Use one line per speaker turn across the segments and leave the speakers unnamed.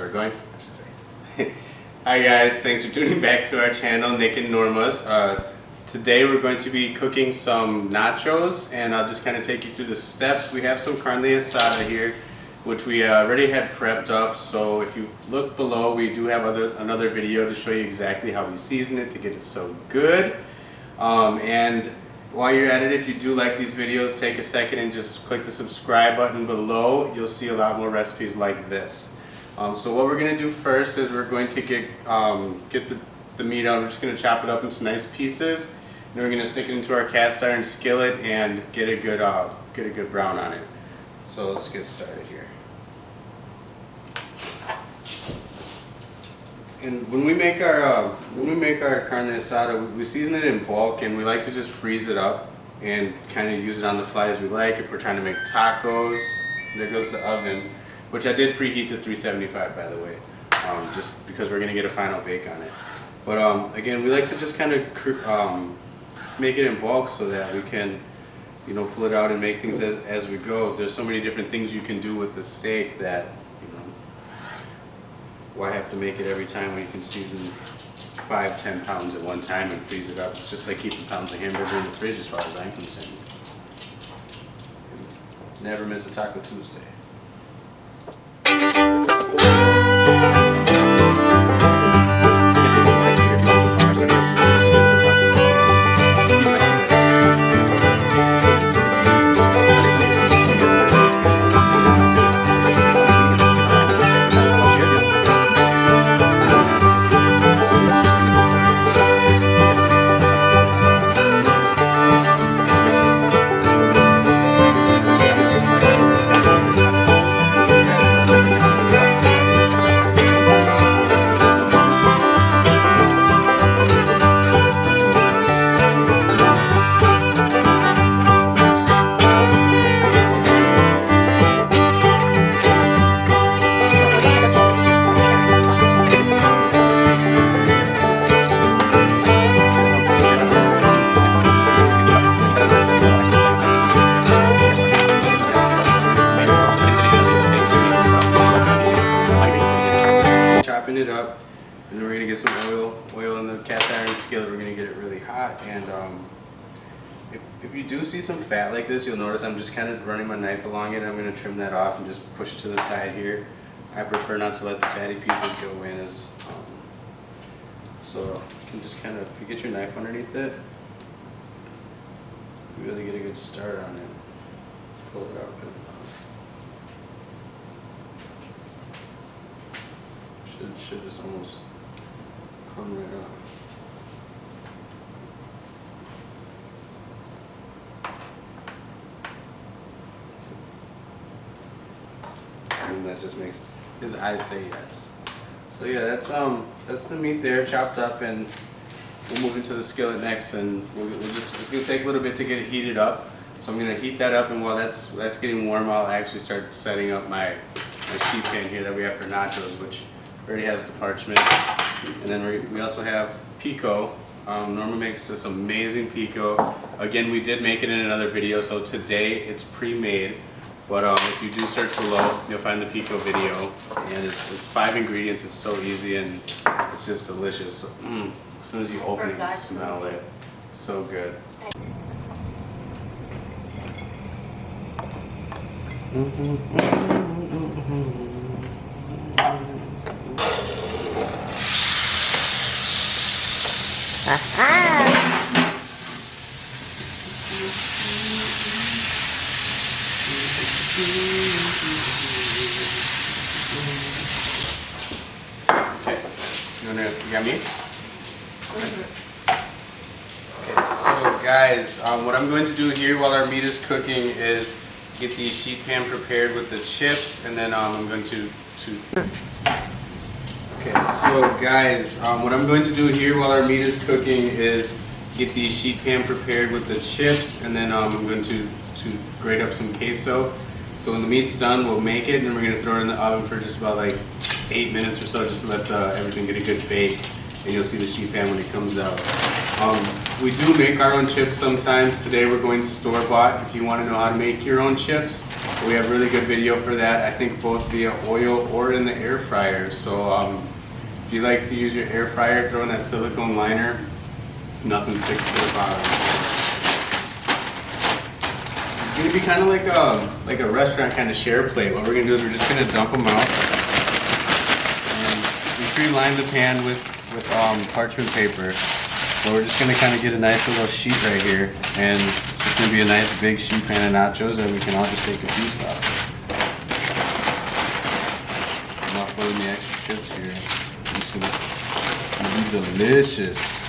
we're going, I should say. Hi guys, thanks for tuning back to our channel, NickandNormas. Today we're going to be cooking some nachos, and I'll just kind of take you through the steps. We have some Carne Asada here, which we already had prepped up, so if you look below, we do have another video to show you exactly how we season it to get it so good. And while you're at it, if you do like these videos, take a second and just click the subscribe button below. You'll see a lot more recipes like this. So what we're going to do first is we're going to get the meat out. We're just going to chop it up into nice pieces, and we're going to stick it into our cast iron skillet and get a good brown on it. So let's get started here. And when we make our carne asada, we season it in bulk, and we like to just freeze it up and kind of use it on the fly as we like. If we're trying to make tacos, there goes the oven, which I did preheat to 375 by the way, just because we're gonna get a final bake on it. But again, we like to just kind of make it in bulk so that we can, you know, pull it out and make things as we go. There's so many different things you can do with the steak that, why have to make it every time when you can season 5-10 pounds at one time and freeze it up? It's just like keeping pounds of hamburger in the fridge as far as I'm concerned. Never miss a Taco Tuesday. Chopping it up, and then we're gonna get some oil in the cast iron skillet. We're gonna get it really hot, and if you do see some fat like this, you'll notice I'm just kind of running my knife along it. I'm gonna trim that off and just push it to the side here. I prefer not to let the fatty pieces go in, so you can just kind of, if you get your knife underneath it, you really get a good start on it. Pull it out. Should just almost come right off. And that just makes his eyes say yes. So yeah, that's the meat there chopped up, and we'll move into the skillet next, and it's gonna take a little bit to get it heated up. So I'm gonna heat that up, and while that's getting warm, I'll actually start setting up my sheet pan here that we have for nachos, which already has the parchment. And then we also have pico. Norma makes this amazing pico. Again, we did make it in another video, so today it's pre-made. But if you do search below, you'll find the pico video. And it's 5 ingredients. It's so easy, and it's just delicious. So, as soon as you open it, you smell it. It's so good. Okay, you got meat? Okay, so guys, what I'm going to do here while our meat is cooking is get the sheet pan prepared with the chips, and then I'm going to Okay, so guys, what I'm going to do here while our meat is cooking is get the sheet pan prepared with the chips, and then I'm going to grate up some queso. So when the meat's done, we'll make it, and then we're going to throw it in the oven for just about like 8 minutes or so, just to let everything get a good bake, and you'll see the sheet pan when it comes out. We do make our own chips sometimes. Today we're going store-bought. If you want to know how to make your own chips, We have really good video for that. I think both via oil or in the air fryer. So if you like to use your air fryer, throw in that silicone liner. Nothing sticks to the bottom. It's gonna be kind of like a restaurant kind of share plate. What we're gonna do is we're just gonna dump them out, and we pre-lined the pan with parchment paper. So we're just gonna kind of get a nice little sheet right here, and it's just gonna be a nice big sheet pan of nachos that we can all just take a piece of. I'm not putting the extra chips here. It's gonna be delicious.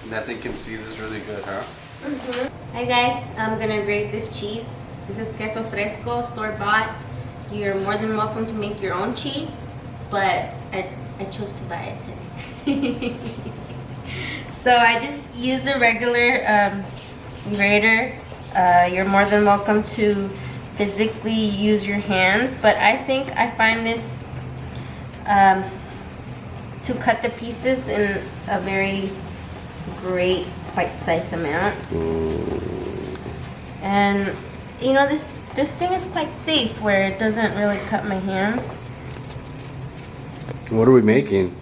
That thing can see this really good, huh?
Hi guys, I'm gonna grate this cheese. This is queso fresco, store-bought. You're more than welcome to make your own cheese, but I chose to buy it today. So I just use a regular grater. You're more than welcome to physically use your hands, but I think I find this to cut the pieces in a very great bite-sized amount. And you know, this thing is quite safe where it doesn't really cut my hands.
What are we making?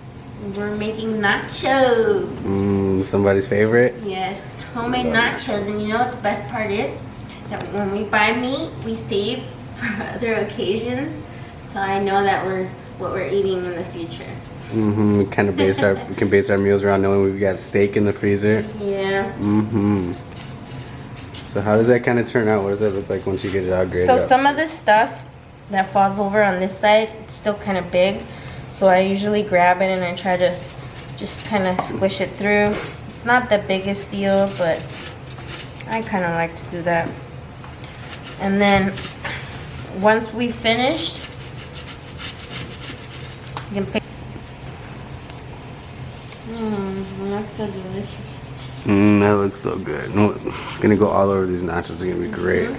We're making nachos.
Somebody's favorite?
Yes, homemade nachos. And you know what the best part is? That when we buy meat, we save for other occasions. So I know that what we're eating in the future.
We kind of we can base our meals around knowing we've got steak in the freezer.
Yeah.
So how does that kind of turn out? What does that look like once you get it all grated
So
up?
some of this stuff that falls over on this side, it's still kind of big. So I usually grab it and I try to just kind of squish it through. It's not the biggest deal, but I kind of like to do that. And then once we finished, you can pick. That's so delicious.
That looks so good. No, it's gonna go all over these nachos. It's gonna be great.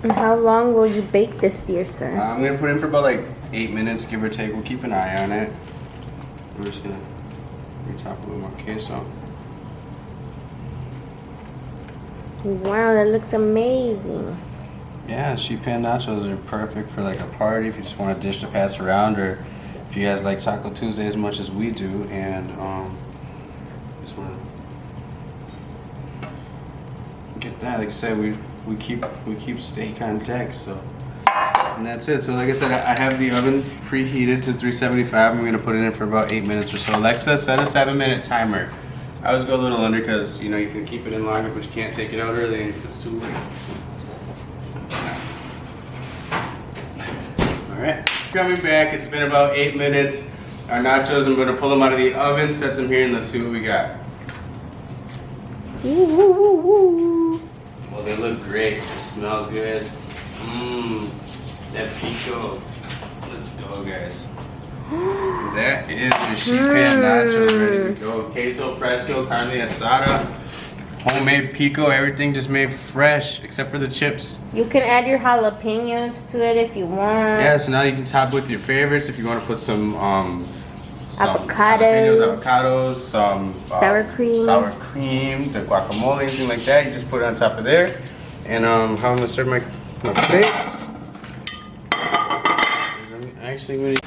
And how long will you bake this, dear sir?
I'm gonna put it in for about like 8 minutes, give or take. We'll keep an eye on it. We're just gonna retop a little more queso.
Wow, that looks amazing.
Yeah, sheet pan nachos are perfect for like a party if you just want a dish to pass around, or if you guys like Taco Tuesday as much as we do, and just want to get that. Like I said, we keep steak on deck, so. And that's it. So like I said, I have the oven preheated to 375. I'm gonna put it in for about 8 minutes or so. Alexa, set a 7-minute timer. I always go a little under because you know you can keep it in longer, but you can't take it out early if it's too late. All right, coming back. It's been about 8 minutes. Our nachos, I'm gonna pull them out of the oven, set them here, and let's see what we got.
Ooh.
Well, they look great. They smell good. Mmm. That pico. Let's go, guys. That is your sheet pan nachos ready to go. Queso fresco, carne asada, homemade pico, everything just made fresh except for the chips.
You can add your jalapenos to it if you want.
Yeah, so now you can top with your favorites if you want to put some
Avocados.
avocados, some
Sour cream,
the guacamole, anything like that. You just put it on top of there. And how I'm gonna serve my plates. I'm actually gonna